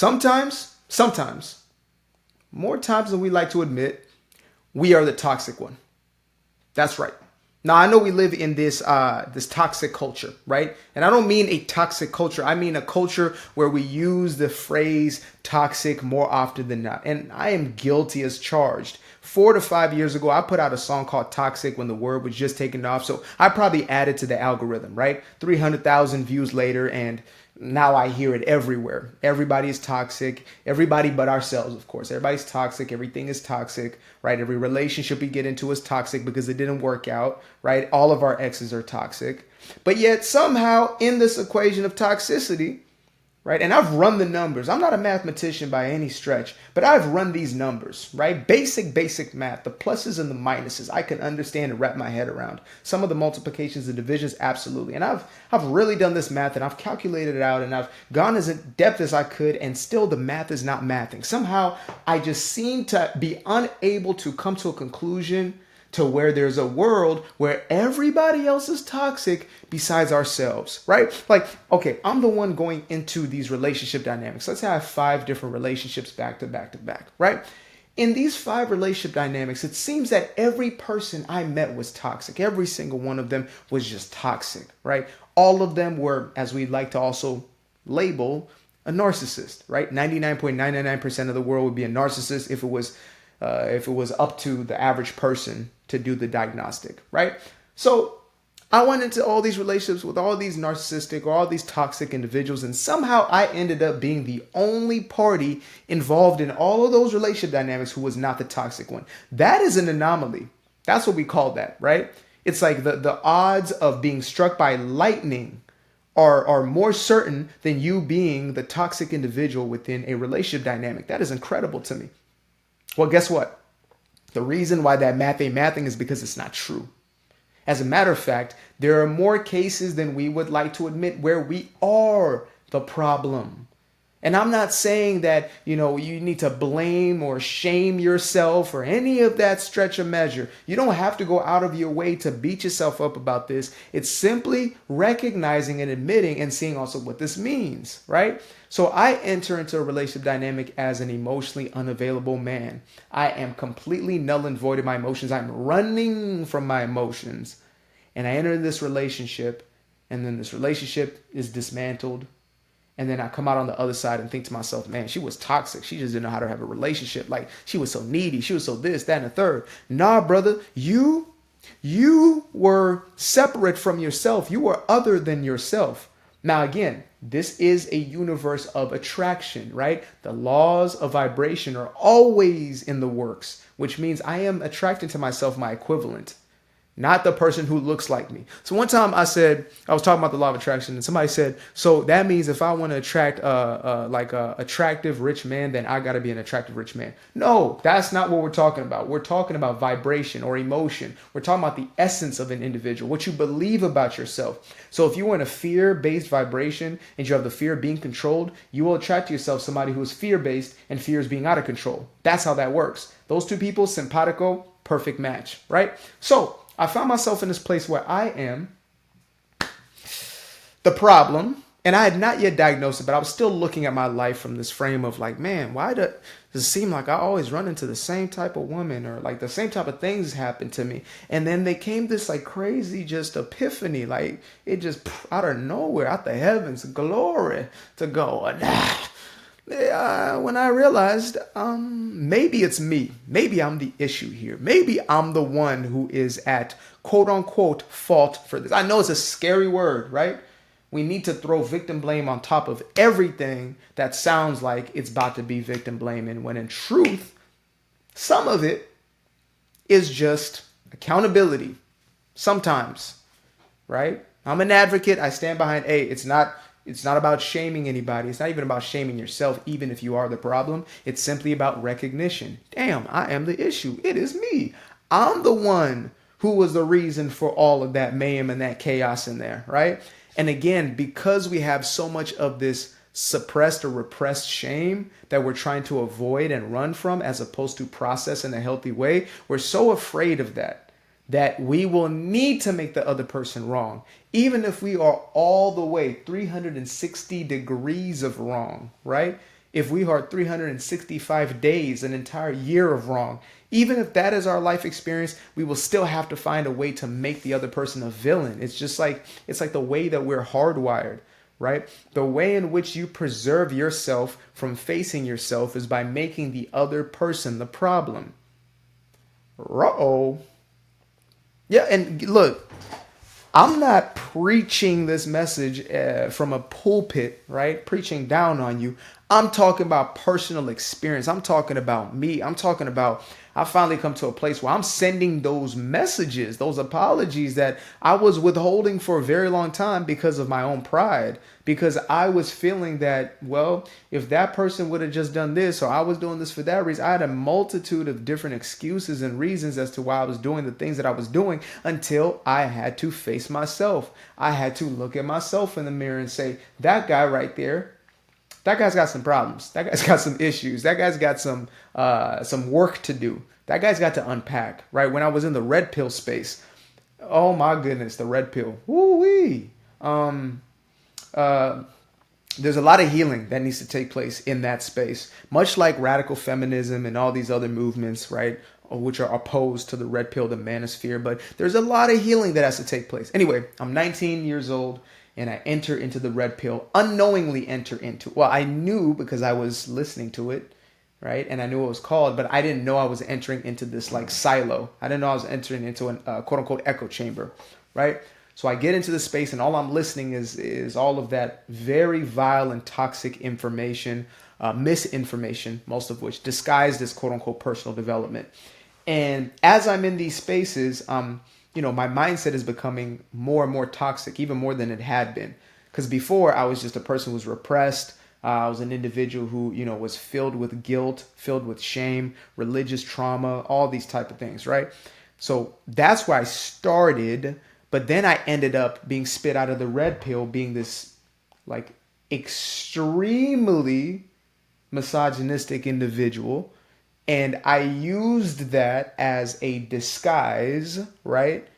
Sometimes, more times than we like to admit, we are the toxic one. That's right. Now I know we live in this toxic culture, right? And I don't mean a toxic culture. I mean a culture where we use the phrase toxic more often than not. And I am guilty as charged. 4 to 5 years ago, I put out a song called Toxic when the word was just taken off. So I probably added to the algorithm, right? 300,000 views later, and now I hear it everywhere. Everybody is toxic. Everybody but ourselves, of course. Everybody's toxic. Everything is toxic, right? Every relationship we get into is toxic because it didn't work out, right? All of our exes are toxic. But yet somehow in this equation of toxicity, right? And I've run the numbers. I'm not a mathematician by any stretch, but I've run these numbers, right? Basic math, the pluses and the minuses. I can understand and wrap my head around. Some of the multiplications and divisions, absolutely. And I've really done this math, and I've calculated it out, and I've gone as in depth as I could, and still the math is not mathing. Somehow I just seem to be unable to come to a conclusion to where there's a world where everybody else is toxic besides ourselves, right? Like, okay, I'm the one going into these relationship dynamics. Let's say I have 5 different relationships back to back to back, right? In these 5 relationship dynamics, it seems that every person I met was toxic. Every single one of them was just toxic, right? All of them were, as we like to also label, a narcissist, right? 99.999% of the world would be a narcissist if it was up to the average person to do the diagnostic, right? So I went into all these relationships with all these narcissistic or all these toxic individuals, and somehow I ended up being the only party involved in all of those relationship dynamics who was not the toxic one. That is an anomaly. That's what we call that, right? It's like the odds of being struck by lightning are more certain than you being the toxic individual within a relationship dynamic. That is incredible to me. Well, guess what? The reason why that math ain't mathing is because it's not true. As a matter of fact, there are more cases than we would like to admit where we are the problem. And I'm not saying that, you need to blame or shame yourself or any of that stretch of measure. You don't have to go out of your way to beat yourself up about this. It's simply recognizing and admitting and seeing also what this means, right? So I enter into a relationship dynamic as an emotionally unavailable man. I am completely null and void of my emotions. I'm running from my emotions. And I enter this relationship, and then this relationship is dismantled. And then I come out on the other side and think to myself, man, she was toxic. She just didn't know how to have a relationship. Like, she was so needy. She was so this, that, and the third. Nah, brother, you were separate from yourself. You were other than yourself. Now, again, this is a universe of attraction, right? The laws of vibration are always in the works, which means I am attracting to myself my equivalent, not the person who looks like me. So one time I was talking about the law of attraction, and somebody said, so that means if I want to attract a attractive rich man, then I got to be an attractive rich man. No, that's not what we're talking about. We're talking about vibration or emotion. We're talking about the essence of an individual, what you believe about yourself. So if you want a fear-based vibration and you have the fear of being controlled, you will attract to yourself somebody who is fear-based and fears being out of control. That's how that works. Those two people, simpatico, perfect match, right? So I found myself in this place where I am the problem, and I had not yet diagnosed it, but I was still looking at my life from this frame of like, man, why does it seem like I always run into the same type of woman, or like the same type of things happen to me? And then they came this like crazy just epiphany, like it just out of nowhere, out the heavens, glory to God. When I realized maybe it's me. Maybe I'm the issue here. Maybe I'm the one who is at quote unquote fault for this. I know it's a scary word, right? We need to throw victim blame on top of everything that sounds like it's about to be victim blaming, when in truth, some of it is just accountability. Sometimes, right? I'm an advocate. I stand behind, it's not about shaming anybody. It's not even about shaming yourself, even if you are the problem. It's simply about recognition. Damn, I am the issue. It is me. I'm the one who was the reason for all of that mayhem and that chaos in there, right? And again, because we have so much of this suppressed or repressed shame that we're trying to avoid and run from, as opposed to process in a healthy way, we're so afraid of that we will need to make the other person wrong, even if we are all the way 360 degrees of wrong, right? if we are 365 days, an entire year of wrong, even if that is our life experience, we will still have to find a way to make the other person a villain. It's just like, it's like the way that we're hardwired, right? The way in which you preserve yourself from facing yourself is by making the other person the problem. Uh-oh. Yeah, and look, I'm not preaching this message from a pulpit, right? Preaching down on you. I'm talking about personal experience. I'm talking about me. I'm talking about I finally come to a place where I'm sending those messages, those apologies that I was withholding for a very long time because of my own pride. Because I was feeling that, well, if that person would have just done this or I was doing this for that reason, I had a multitude of different excuses and reasons as to why I was doing the things that I was doing until I had to face myself. I had to look at myself in the mirror and say, that guy right there, that guy's got some problems. That guy's got some issues. That guy's got some work to do. That guy's got to unpack. Right when I was in the red pill space, oh my goodness, the red pill. Woo wee. There's a lot of healing that needs to take place in that space, much like radical feminism and all these other movements, right, which are opposed to the red pill, the manosphere. But there's a lot of healing that has to take place. Anyway, I'm 19 years old and I enter into the red pill, unknowingly enter into. Well, I knew because I was listening to it, right, and I knew what it was called, but I didn't know I was entering into this like silo. I didn't know I was entering into an quote unquote echo chamber, right? So I get into the space and all I'm listening is all of that very vile and toxic information, misinformation, most of which disguised as quote unquote personal development. And as I'm in these spaces, my mindset is becoming more and more toxic, even more than it had been. Because before I was just a person who was repressed. I was an individual who, was filled with guilt, filled with shame, religious trauma, all these type of things, right? So that's where I started. But then I ended up being spit out of the red pill, being this like extremely misogynistic individual. And I used that as a disguise, right?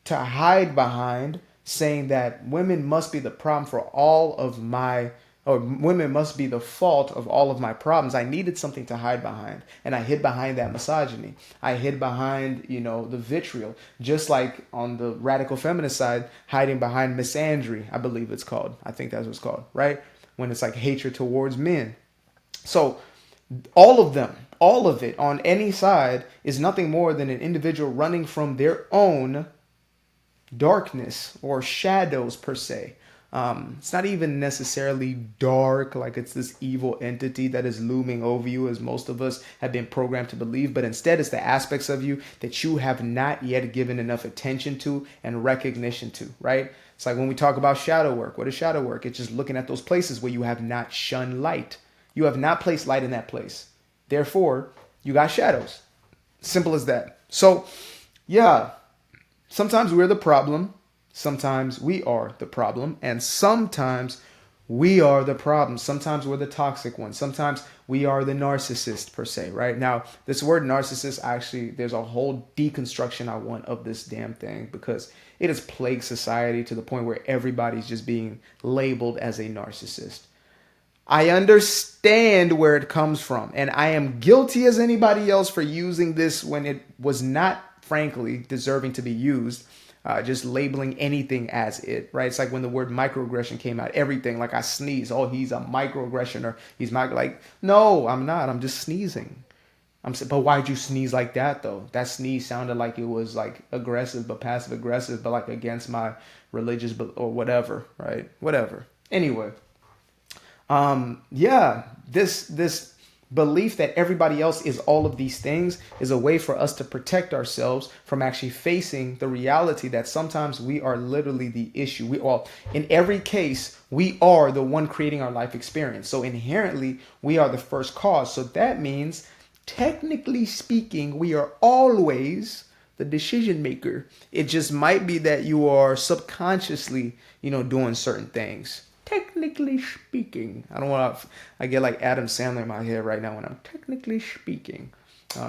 To hide behind saying that women must be the problem for all of my, or women must be the fault of all of my problems. I needed something to hide behind. And I hid behind that misogyny. I hid behind, the vitriol. Just like on the radical feminist side, hiding behind misandry, I believe it's called. I think that's what it's called, right? When it's like hatred towards men. So all of them, all of it on any side is nothing more than an individual running from their own darkness or shadows per se. It's not even necessarily dark, like it's this evil entity that is looming over you, as most of us have been programmed to believe, but instead it's the aspects of you that you have not yet given enough attention to and recognition to, right? It's like when we talk about shadow work. What is shadow work? It's just looking at those places where you have not shunned light. You have not placed light in that place. Therefore, you got shadows. Simple as that. So, yeah, sometimes we're the problem. Sometimes we are the problem, and sometimes we are the problem. Sometimes we're the toxic one. Sometimes we are the narcissist per se, right? Now, this word narcissist, actually, there's a whole deconstruction I want of this damn thing because it has plagued society to the point where everybody's just being labeled as a narcissist. I understand where it comes from, and I am guilty as anybody else for using this when it was not, frankly, deserving to be used. Just labeling anything as it, right? It's like when the word microaggression came out, everything, like I sneeze, oh, he's a microaggression, or he's like, no, I'm not, I'm just sneezing. But why'd you sneeze like that though? That sneeze sounded like it was like aggressive, but passive aggressive, but like against my religious, or whatever, right? Whatever. Anyway, this belief that everybody else is all of these things is a way for us to protect ourselves from actually facing the reality that sometimes we are literally the issue. In every case, we are the one creating our life experience. So inherently, we are the first cause. So that means, technically speaking, we are always the decision maker. It just might be that you are subconsciously, doing certain things. Technically speaking, I get like Adam Sandler in my head right now when I'm technically speaking.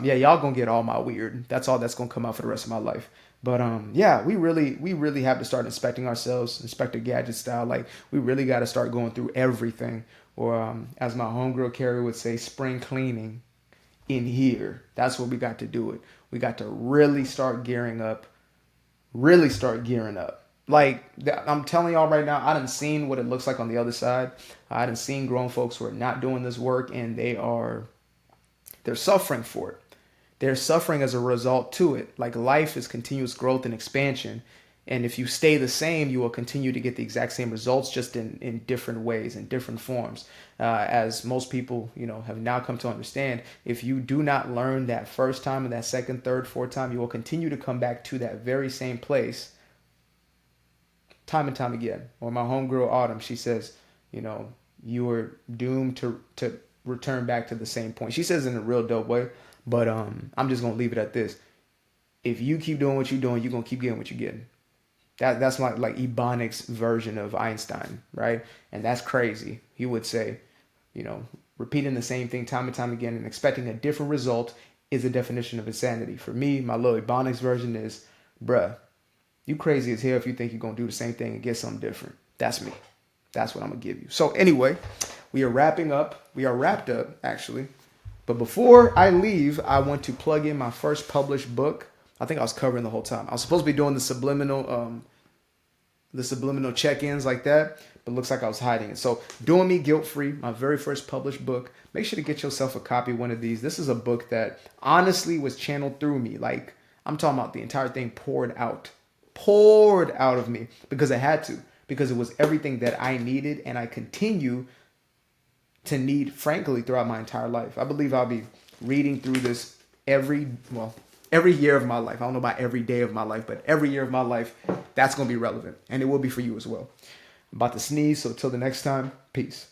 Y'all gonna get all my weird. That's all that's gonna come out for the rest of my life. But we really have to start inspecting ourselves, Inspector Gadget style. Like we really got to start going through everything or as my homegirl Carrie would say, spring cleaning in here. That's what we got to do it. We got to really start gearing up. Really start gearing up. Like I'm telling y'all right now, I done seen what it looks like on the other side. I done seen grown folks who are not doing this work, and they're suffering for it. They're suffering as a result to it. Like life is continuous growth and expansion. And if you stay the same, you will continue to get the exact same results, just in different ways, in different forms. As most people, have now come to understand, if you do not learn that first time and that second, third, fourth time, you will continue to come back to that very same place time and time again. Or my homegirl Autumn, she says, you are doomed to return back to the same point. She says it in a real dope way, but I'm just gonna leave it at this. If you keep doing what you're doing, you're gonna keep getting what you're getting. That's like Ebonics' version of Einstein, right? And that's crazy. He would say, repeating the same thing time and time again and expecting a different result is a definition of insanity. For me, my little Ebonics version is, bruh, you crazy as hell if you think you're gonna do the same thing and get something different. That's me. That's what I'm gonna give you. So anyway, we are wrapping up. We are wrapped up, actually. But before I leave, I want to plug in my first published book. I think I was covering the whole time. I was supposed to be doing the subliminal check-ins like that, but looks like I was hiding it. So Doing Me Guilt-Free, my very first published book. Make sure to get yourself a copy of one of these. This is a book that honestly was channeled through me. Like, I'm talking about the entire thing poured out of me because I had to, because it was everything that I needed and I continue to need, frankly, throughout my entire life. I believe I'll be reading through this every year of my life. I don't know about every day of my life, but every year of my life, that's going to be relevant. And it will be for you as well. I'm about to sneeze, so till the next time, peace.